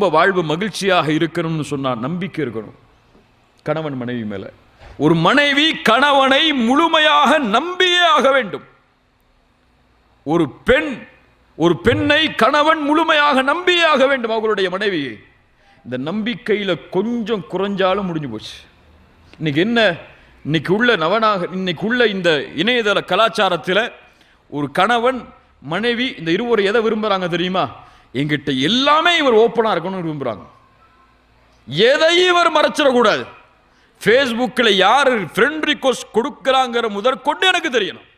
குடும்ப வாழ்வு மகிழ்ச்சியாக இருக்கணும்னு சொன்னால் நம்பிக்கை இருக்கணும் கணவன் மனைவி மேல. ஒரு மனைவி கணவனை முழுமையாக நம்பியே ஆக வேண்டும். ஒரு பெண்ணை கணவன் முழுமையாக நம்பியே ஆக வேண்டும் அவர்களுடைய மனைவியை. இந்த நம்பிக்கையில கொஞ்சம் குறைஞ்சாலும் முடிஞ்சு போச்சு. இன்னைக்கு உள்ள இந்த இணையதள கலாச்சாரத்தில் ஒரு கணவன் மனைவி இந்த இருவரும் எதை விரும்புறாங்க தெரியுமா? எங்கிட்ட எல்லாமே இவர் ஓப்பனா இருக்கணும்னு விரும்புறாங்க. எதையும் இவர் மறைச்சிடக்கூடாது. ஃபேஸ்புக்கில் யார் ஃப்ரெண்ட் ரிக்வெஸ்ட் கொடுக்கிறாங்கிற முதற்கொண்டு எனக்கு தெரியணும்.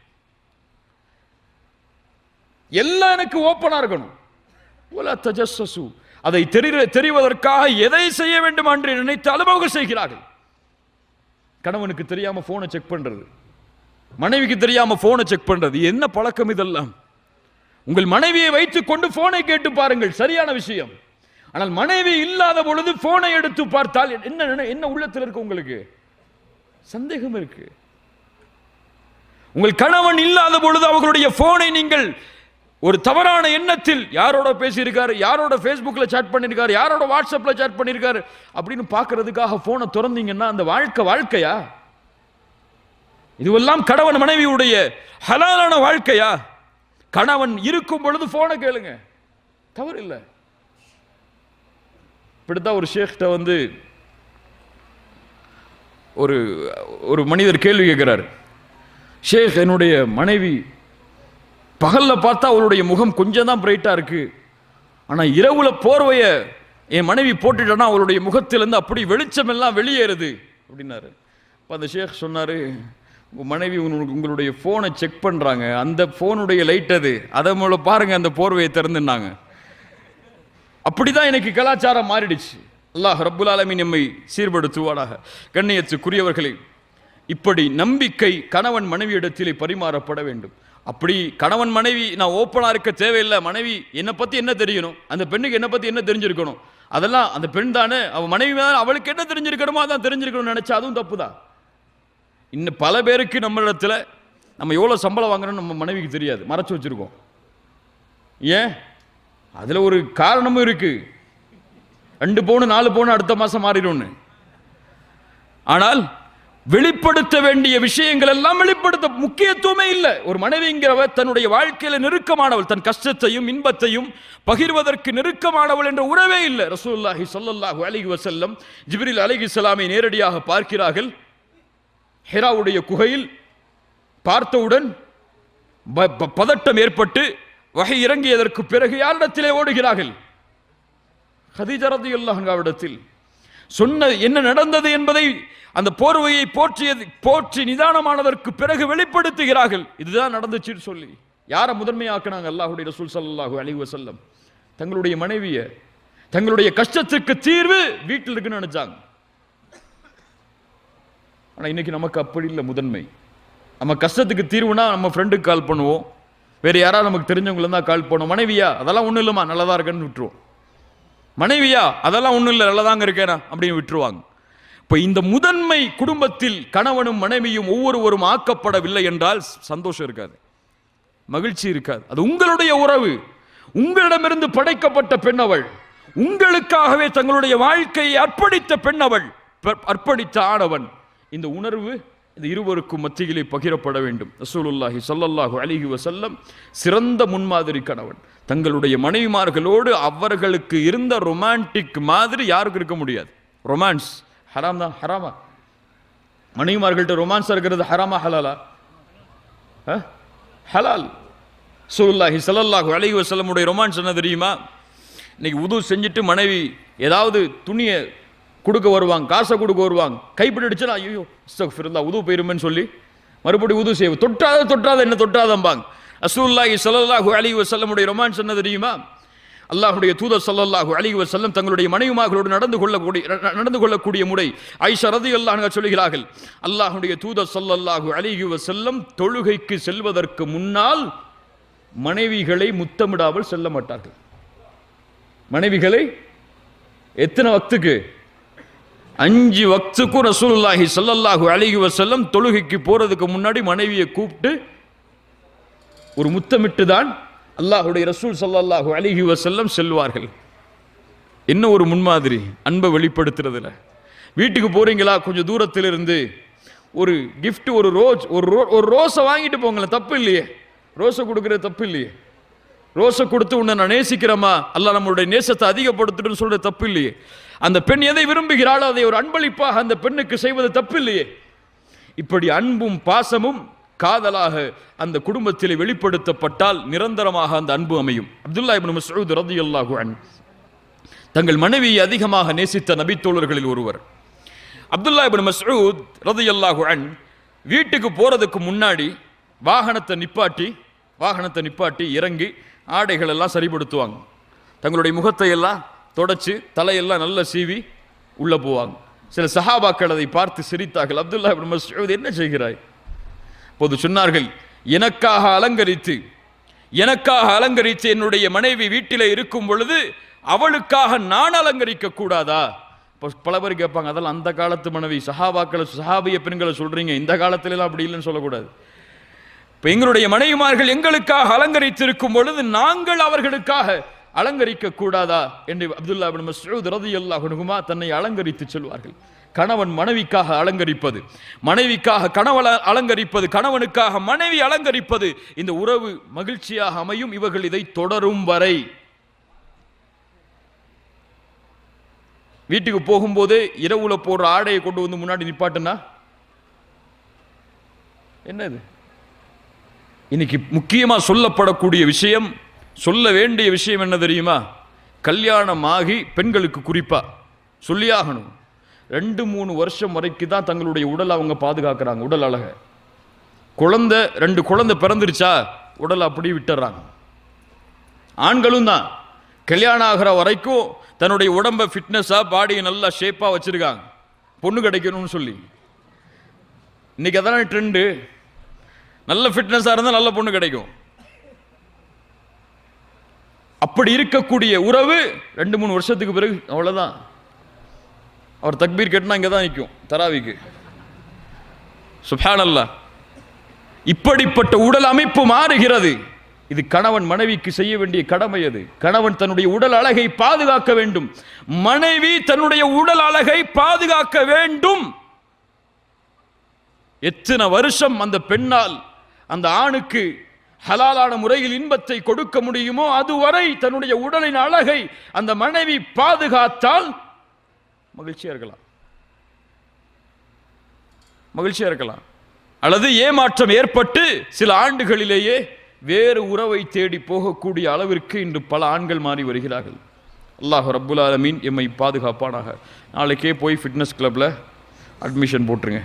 எல்லாம் எனக்கு ஓப்பனா இருக்கணும். அதை தெரிவதற்காக எதை செய்ய வேண்டும் என்று நினைத்தாலும் அவர்கள் செய்கிறார்கள். கணவனுக்கு தெரியாம போனை செக் பண்றது, மனைவிக்கு தெரியாம போனை செக் பண்றது, என்ன பழக்கம் இதெல்லாம்? உங்கள் மனைவியை வைத்துக் கொண்டு போனை கேட்டு பாருங்கள், சரியான விஷயம். ஆனால் மனைவி இல்லாத பொழுது போனை எடுத்து பார்த்தால் என்ன உள்ளத்தில் இருக்கு? உங்களுக்கு சந்தேகம் இருக்கு. உங்கள் கணவன் இல்லாத பொழுது அவர்களுடைய போனை நீங்கள் ஒரு தவறான எண்ணத்தில் யாரோட பேசியிருக்காரு, யாரோட ஃபேஸ்புக்கில் சாட் பண்ணியிருக்காரு, யாரோட வாட்ஸ்அப்பில் சாட் பண்ணியிருக்காரு அப்படின்னு பார்க்கறதுக்காக போனை திறந்தீங்கன்னா அந்த வாழ்க்கையா? இதுவெல்லாம் கணவன் மனைவியுடைய ஹலாலான வாழ்க்கையா? கணவன் இருக்கும் பொழுது போனை கேளுங்க, தவறு இல்லை. இப்படித்தான் ஒரு ஷேக்கிட்ட வந்து ஒரு மனிதர் கேள்வி கேட்கிறார். ஷேக், என்னுடைய மனைவி பகல்ல பார்த்தா அவளுடைய முகம் கொஞ்சம் தான் பிரைட்டா இருக்கு, ஆனா இரவுல போர்வைய என் மனைவி போட்டுட்டா அவளுடைய முகத்திலிருந்து அப்படி வெளிச்சம் எல்லாம் வெளியேறுது அப்படின்னாரு. அப்ப அந்த ஷேக் சொன்னாரு, மனைவி உங்களுடைய போனை செக் பண்றாங்க, அந்த போனுடைய லைட் அதை மூல பாருங்க, அந்த போர்வையை திறந்துனாங்க. அப்படிதான் எனக்கு கலாச்சாரம் மாறிடுச்சு. அல்லாஹ் ரப்புல் ஆலமீன் நம்மை சீர்படுத்துவாராக. கண்ணியத்துக்குரியவர்களே, இப்படி நம்பிக்கை கணவன் மனைவி இடத்திலே பரிமாறப்பட வேண்டும். அப்படி கணவன் மனைவி நான் ஓப்பனா இருக்க தேவையில்லை, மனைவி என்னை பத்தி என்ன தெரியணும், அந்த பெண்ணுக்கு என்னை பத்தி என்ன தெரிஞ்சிருக்கணும், அதெல்லாம் அந்த பெண் தானே, அவ மனைவி தானே, அவளுக்கு என்ன தெரிஞ்சிருக்கணுமோ அதான் தெரிஞ்சிருக்கணும்னு நினைச்சா அதுவும் தப்பு தான். இன்னும் பல பேருக்கு நம்ம இடத்துல நம்ம எவ்வளவு சம்பளம் வாங்குறோம்னு நம்ம மனைவிக்கு தெரியாது, மறைச்சு வச்சிருக்கோம். ஏன்? அதுல ஒரு காரணமும் இருக்கு. 2 பவுன் 4 பவுன் அடுத்த மாசம் மாறிடும்னு. ஆனால் வெளிப்படுத்த வேண்டிய விஷயங்கள் எல்லாம் வெளிப்படுத்த முக்கியத்துவமே இல்லை. ஒரு மனைவிங்கிறவ தன்னுடைய வாழ்க்கையில நெருக்கமானவள், தன் கஷ்டத்தையும் இன்பத்தையும் பகிர்வதற்கு நெருக்கமானவள் என்ற உறவே இல்லை. ரசூலுல்லாஹி ஸல்லல்லாஹு அலைஹி வஸல்லம் ஜிப்ரீல் அலைஹிஸ்ஸலாமை நேரடியாக பார்க்கிறார்கள். ஹிராவுடைய குகையில் பார்த்தவுடன் பதட்டம் ஏற்பட்டு வஹி இறங்கியதற்கு பிறகு யாரிடத்திலே ஓடுகிறார்கள்? கதீஜா ரலியல்லாஹு அன்ஹாவிடத்தில். சொன்ன என்ன நடந்தது என்பதை அந்த போர்வையை போற்றி நிதானமானதற்கு பிறகு வெளிப்படுத்துகிறார்கள். இதுதான் நடந்துச்சுன்னு சொல்லி யாரை முதன்மையாக்குனாங்க? அல்லாஹ்வுடைய ரசூல் ஸல்லல்லாஹு அலைஹி வஸல்லம் தங்களுடைய மனைவிய, தங்களுடைய கஷ்டத்துக்கு தீர்வு வீட்டில் இருக்குன்னு நினைச்சாங்க. ஆனா இன்னைக்கு நமக்கு அப்படி இல்லை முதன்மை. நம்ம கஷ்டத்துக்கு தீர்வுனா நம்ம ஃப்ரெண்டுக்கு கால் பண்ணுவோம், வேற யாராவது நமக்கு தெரிஞ்சவங்கள தான் கால் பண்ணுவோம். மனைவியா அதெல்லாம் ஒன்றும் இல்லைம்மா நல்லதா இருக்கேன்னு விட்டுருவோம். மனைவியா அதெல்லாம் ஒன்றும் இல்லை நல்லதாங்க இருக்கேனா அப்படின்னு விட்டுருவாங்க. இப்போ இந்த முதன்மை குடும்பத்தில் கணவனும் மனைவியும் ஒவ்வொருவரும் ஆக்கப்படவில்லை என்றால் சந்தோஷம் இருக்காது, மகிழ்ச்சி இருக்காது. அது உங்களுடைய உறவு, உங்களிடமிருந்து படைக்கப்பட்ட பெண்ணவள், உங்களுக்காகவே தங்களுடைய வாழ்க்கையை அர்ப்பணித்த பெண்ணவள், அர்ப்பணித்த ஆணவன். இந்த உணர்வு இந்த இருவருக்கும் மத்தியிலே பகிரப்பட வேண்டும். ரசூலுல்லாஹி ஸல்லல்லாஹு அலைஹி வஸல்லம் சிறந்த முன்மாதிரி கணவன். தங்களுடைய மனைவிமார்களோடு அவர்களுக்கு இருந்த ரொமான்டிக் மாதிரி யாருக்கு இருக்க முடியாது. ரொமான்ஸ் ஹராம் தான். ஹராமா? மனைவிமார்கள்ட்ட ரொமான்ஸா இருக்கிறது ஹராமா ஹலாலா? ஹலால். ரசூலுல்லாஹி ஸல்லல்லாஹு அலைஹி வஸல்லம் உடைய ரொமான்ஸ் என்ன தெரியுமா? இன்னைக்கு உது செஞ்சுட்டு மனைவி ஏதாவது துணியை கொடுக்க வருவாங்க, காசை கொடுக்க வருவாங்க, கைப்பிடிச்சுனா ஐயோ அஸ்தக்ஃபிருல்லாஹ் உது போயிருமேன்னு சொல்லி மறுபடியும் உது செய்வோம். தொட்டாத என்ன தொட்டாதம்பாங்க. ரசூலுல்லாஹி ஸல்லல்லாஹு அலைஹி வஸல்லம் உடைய ரொமான்ஸ் என்ன தெரியுமா? அல்லாஹ்வுடைய தூதர் ஸல்லல்லாஹு அலைஹி வஸல்லம் தங்களுடைய மனைவிமார்களோடு நடந்து கொள்ளக்கூடிய முறை ஆயிஷா ரலியல்லாஹு அன்ஹா சொல்கிறார்கள், அல்லாஹ்வுடைய தூதர் ஸல்லல்லாஹு அலைஹி வஸல்லம் தொழுகைக்கு செல்வதற்கு முன்னால் மனைவிகளை முத்தமிடாமல் செல்ல மாட்டார்கள். மனைவிகளை எத்தனை வக்துக்கு? 5 வக்துக்கும் ரசூலுல்லாஹி ஸல்லல்லாஹு அலைஹி வஸல்லம் தொழுகைக்கு போறதுக்கு முன்னாடி மனைவியை கூப்பிட்டு ஒரு முத்தமிட்டு தான் அல்லாஹ்வுடைய ரசூல் ஸல்லல்லாஹு அலைஹி வஸல்லம் செல்வார்கள். என்ன ஒரு முன்மாதிரி அன்பை வெளிப்படுத்துறதுல. வீட்டுக்கு போறீங்களா, கொஞ்சம் தூரத்தில் இருந்து ஒரு கிஃப்ட், ஒரு ரோஸை வாங்கிட்டு போங்களேன், தப்பு இல்லையே. ரோஸை கொடுக்கறது தப்பு இல்லையே. ரோஸை கொடுத்து உன்னை நான் நேசிக்கிறேமா, அல்லாஹ் நம்மளுடைய நேசத்தை அதிகப்படுத்துன்னு சொல்ற தப்பு இல்லையே. அந்த பெண் எதை விரும்புகிறாளோ அதை ஒரு அன்பளிப்பாக அந்த பெண்ணுக்கு செய்வது தப்பு இல்லையே. இப்படி அன்பும் பாசமும் காதலாக அந்த குடும்பத்தில் வெளிப்படுத்தப்பட்டால் நிரந்தரமாக அந்த அன்பு அமையும். அப்துல்லா இப்னு மஸ்ஊத் ரலியல்லாஹு அன்ஹு தங்கள் மனைவியை அதிகமாக நேசித்த நபித்தோழர்களில் ஒருவர். அப்துல்லா இப்னு மஸ்ஊத் ரலியல்லாஹு அன்ஹு வீட்டுக்கு போறதுக்கு முன்னாடி வாகனத்தை நிப்பாட்டி இறங்கி ஆடைகள் எல்லாம் சரிப்படுத்துவாங்க. தங்களுடைய முகத்தை எல்லாம் தொடச்சு தலையெல்லாம் நல்ல சீவி உள்ள போவாங்க. சில சஹாபாக்கள் அதை பார்த்து சிரித்தார்கள். அப்துல்லா இப்னு மஸ்ஊத், என்ன செய்கிறாய்? போது சொன்னார்கள், எனக்காக அலங்கரித்து என்னுடைய மனைவி வீட்டிலே இருக்கும் பொழுது அவளுக்காக நான் அலங்கரிக்க கூடாதா? பல பேர் கேட்பாங்க, அதெல்லாம் அந்த காலத்து மனைவி, சஹாபிய பெண்களை சொல்றீங்க, இந்த காலத்துல எல்லாம் அப்படி இல்லைன்னு சொல்லக்கூடாது. இப்ப எங்களுடைய மனைவிமார்கள் எங்களுக்காக அலங்கரித்திருக்கும் பொழுது நாங்கள் அவர்களுக்காக அலங்கரிக்க கூடாதா என்று அப்துல்லா இப்னு மஸ்ஊத் ரலியல்லாஹு அன்ஹுமா தன்னை அலங்கரித்து சொல்வார்கள். கணவன் மனைவிக்காக அலங்கரிப்பது, மனைவிக்காக கணவன் அலங்கரிப்பது, கணவனுக்காக மனைவி அலங்கரிப்பது, இந்த உறவு மகிழ்ச்சியாக அமையும். இவர்கள் இதை தொடரும் வரை. வீட்டுக்கு போகும்போது இரவுல போடுற ஆடையை கொண்டு வந்து முன்னாடி நிப்பாட்டுனா என்னது? இன்னைக்கு முக்கியமா சொல்லப்படக்கூடிய விஷயம், சொல்ல வேண்டிய விஷயம் என்ன தெரியுமா? கல்யாணமாகி பெண்களுக்கு குறிப்பா சொல்லியாகணும், 2-3 வருஷம் வரைக்கும் தான் தங்களுடைய உடலை அவங்க பாதுகாக்கிறாங்க. உடல் அழக 2 குழந்தை பிறந்துருச்சா உடலை அப்படியே விட்டுறாங்க. ஆண்களும் தான் கல்யாணம் ஆகிற வரைக்கும் தன்னுடைய உடம்பை ஃபிட்னஸா, பாடியை நல்லா ஷேப்பா வச்சிருக்காங்க, பொண்ணு கிடைக்கணும்னு சொல்லி. இன்னைக்கு அதான் ட்ரெண்டு. நல்ல ஃபிட்னஸா இருந்தால் நல்ல பொண்ணு கிடைக்கும். அப்படி இருக்கக்கூடிய உறவு 2-3 வருஷத்துக்கு பிறகு அவ்வளவுதான். அவர் தக்பீர் கேட்டா இங்க தான் நிற்கும் தராவிக்கு. சுப்ஹானல்லாஹ். இப்படிப்பட்ட உடல் அமைப்பு மாறுகிறது. இது கணவன் மனைவிக்கு செய்ய வேண்டிய கடமை. அது கணவன் தன்னுடைய உடல் அழகை பாதுகாக்க வேண்டும், மனைவி தன்னுடைய உடல் அழகை பாதுகாக்க வேண்டும். எத்தனை வருஷம் அந்த பெண்ணால் அந்த ஆணுக்கு ஹலாலான முறையில் இன்பத்தை கொடுக்க முடியுமோ அதுவரை தன்னுடைய உடலின் அழகை அந்த மனைவி பாதுகாத்தால் மகிழ்ச்சியா இருக்கலாம். அல்லது ஏமாற்றம் ஏற்பட்டு சில ஆண்டுகளிலேயே வேறு உறவை தேடி போகக்கூடிய அளவிற்கு இன்று பல ஆண்கள் மாறி வருகிறார்கள். அல்லாஹ் ரப்புல் ஆலமீன் எம்மை பாதுகாப்பானாக. நாளைக்கே போய் ஃபிட்னஸ் கிளப்ல அட்மிஷன் போட்டுருங்க.